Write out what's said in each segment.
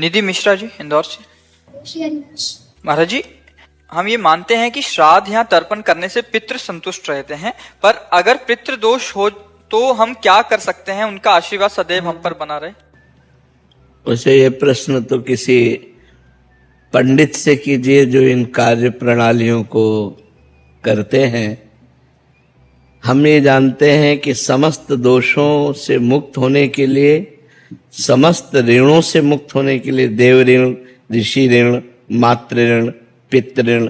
निधि मिश्रा जी इंदौर से। महाराज जी, हम ये मानते हैं कि श्राद्ध या तर्पण करने से पितृ संतुष्ट रहते हैं, पर अगर पितृ दोष हो तो हम क्या कर सकते हैं उनका आशीर्वाद सदैव हम पर बना रहे? उसे ये प्रश्न तो किसी पंडित से कीजिए जो इन कार्य प्रणालियों को करते हैं। हम ये जानते हैं कि समस्त दोषों से मुक्त होने के लिए, समस्त ऋणों से मुक्त होने के लिए, देव ऋण, ऋषि ऋण, मातृ ऋण, पितृ ऋण,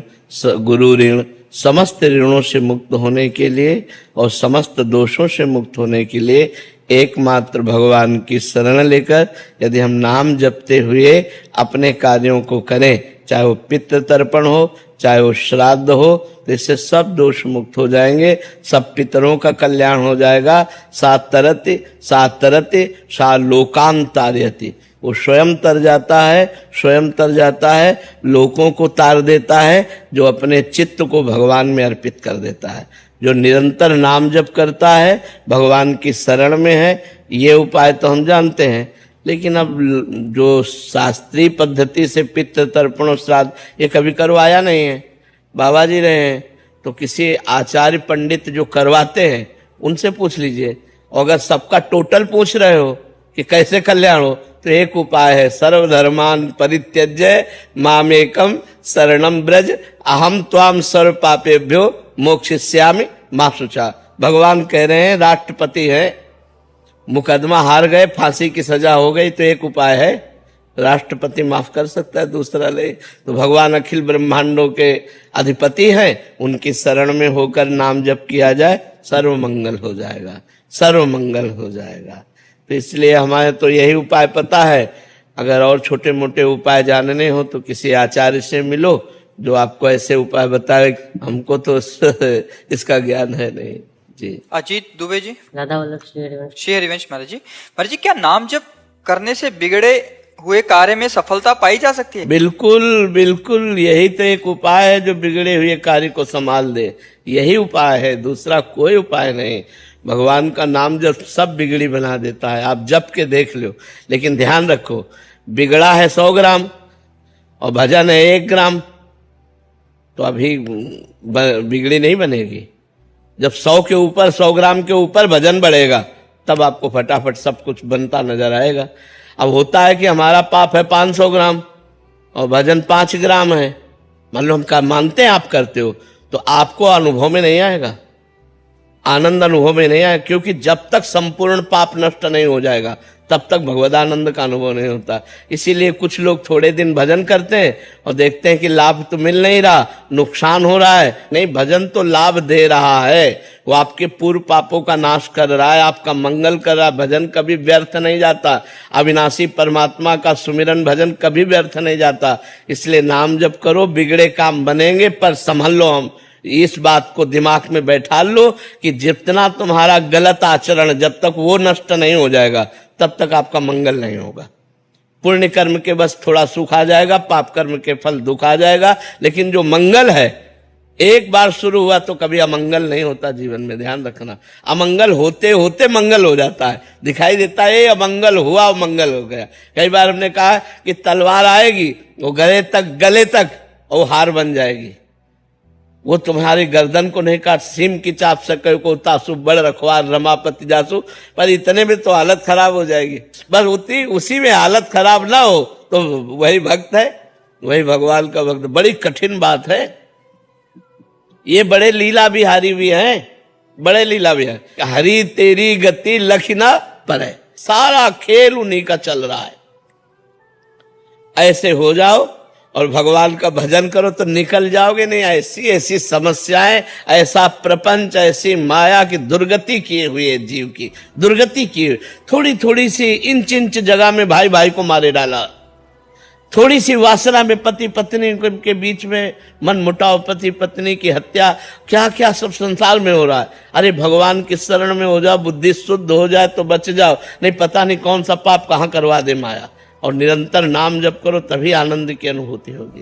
गुरु ऋण, समस्त ऋणों से मुक्त होने के लिए और समस्त दोषों से मुक्त होने के लिए एकमात्र भगवान की शरण लेकर यदि हम नाम जपते हुए अपने कार्यों को करें, चाहे वो पितृ तर्पण हो, चाहे वो श्राद्ध हो, तो इससे सब दोष मुक्त हो जाएंगे, सब पितरों का कल्याण हो जाएगा। सातरति सातरति सा लोकान तारयति, वो स्वयं तर जाता है, स्वयं तर जाता है, लोगों को तार देता है, जो अपने चित्त को भगवान में अर्पित कर देता है, जो निरंतर नाम जप करता है, भगवान की शरण में है। ये उपाय तो हम जानते हैं, लेकिन अब जो शास्त्रीय पद्धति से पितृ तर्पण और श्राद्ध ये कभी करवाया नहीं है, बाबा जी रहे हैं, तो किसी आचार्य पंडित जो करवाते हैं उनसे पूछ लीजिए। अगर सबका टोटल पूछ रहे हो कि कैसे कल्याण हो, तो एक उपाय है, सर्वधर्मान परित्यज्य मामेकम शरणम ब्रज अहम त्वाम सर्व पापेभ्यो मोक्षयिष्यामि मा शुचा। भगवान कह रहे हैं, राष्ट्रपति हैं, मुकदमा हार गए, फांसी की सजा हो गई, तो एक उपाय है, राष्ट्रपति माफ कर सकता है, दूसरा ले। तो भगवान अखिल ब्रह्मांडों के अधिपति हैं, उनकी शरण में होकर नाम जप किया जाए, सर्व मंगल हो जाएगा, सर्व मंगल हो जाएगा। तो इसलिए हमारे तो यही उपाय पता है। अगर और छोटे मोटे उपाय जानने हो तो किसी आचार्य से मिलो जो आपको ऐसे उपाय बताए, हमको तो इसका ज्ञान है नहीं जी। अजीत दुबे जी, राधा वल्लभ श्री हरिवंश। महाराज जी, क्या नाम जप करने से बिगड़े हुए कार्य में सफलता पाई जा सकती है? बिल्कुल बिल्कुल, यही तो एक उपाय है जो बिगड़े हुए कार्य को संभाल दे, यही उपाय है, दूसरा कोई उपाय नहीं। भगवान का नाम जब सब बिगड़ी बना देता है, आप जप के देख लो। लेकिन ध्यान रखो, बिगड़ा है 100 ग्राम और भजन है 1 ग्राम, तो अभी बिगड़ी नहीं बनेगी। जब 100 के ऊपर, 100 ग्राम के ऊपर भजन बढ़ेगा, तब आपको फटाफट सब कुछ बनता नजर आएगा। अब होता है कि हमारा पाप है 500 ग्राम और भजन 5 ग्राम है, मान लो हम मानते हैं आप करते हो, तो आपको अनुभव में नहीं आएगा, आनंद अनुभव में नहीं आएगा, क्योंकि जब तक संपूर्ण पाप नष्ट नहीं हो जाएगा तब तक भगवदानंद का अनुभव नहीं होता। इसीलिए कुछ लोग थोड़े दिन भजन करते हैं और देखते हैं कि लाभ तो मिल नहीं रहा, नुकसान हो रहा है। नहीं, भजन तो लाभ दे रहा है, वो आपके पूर्व पापों का नाश कर रहा है, आपका मंगल कर रहा है। भजन कभी व्यर्थ नहीं जाता, अविनाशी परमात्मा का सुमिरन भजन कभी व्यर्थ नहीं जाता। इसलिए नाम जप करो, बिगड़े काम बनेंगे, पर संभल लो। हम इस बात को दिमाग में बैठा लो कि जितना तुम्हारा गलत आचरण, जब तक वो नष्ट नहीं हो जाएगा तब तक आपका मंगल नहीं होगा। पुण्य कर्म के बस थोड़ा सुख आ जाएगा, पाप कर्म के फल दुख आ जाएगा, लेकिन जो मंगल है एक बार शुरू हुआ तो कभी अमंगल नहीं होता जीवन में। ध्यान रखना, अमंगल होते होते मंगल हो जाता है, दिखाई देता है अमंगल हुआ और मंगल हो गया। कई बार हमने कहा कि तलवार आएगी, वो गले तक वो हार बन जाएगी, वो तुम्हारी गर्दन को नहीं काट, सीम की चाप सके को तासु बड़ रखवार रमापति जासु, पर इतने में तो हालत खराब हो जाएगी। बस उसी में हालत खराब ना हो तो वही भक्त है, वही भगवान का भक्त। बड़ी कठिन बात है ये, बड़े लीला बिहारी भी हैं, बड़े लीला बिहारी। हरी तेरी गति लखना पर है, सारा खेल उन्हीं का चल रहा है। ऐसे हो जाओ और भगवान का भजन करो तो निकल जाओगे नहीं। ऐसी ऐसी समस्याएं, ऐसा प्रपंच, ऐसी माया की दुर्गति किए हुए है, जीव की दुर्गति की हुई। थोड़ी थोड़ी सी इंच इंच जगह में भाई भाई को मारे डाला, थोड़ी सी वासना में पति पत्नी के बीच में मन मुटाव, पति पत्नी की हत्या, क्या क्या सब संसार में हो रहा है। अरे भगवान की शरण में हो जाओ, बुद्धि शुद्ध हो जाए तो बच जाओ, नहीं पता नहीं कौन सा पाप कहाँ करवा दे माया। और निरंतर नाम जप करो, तभी आनंद की अनुभूति होगी।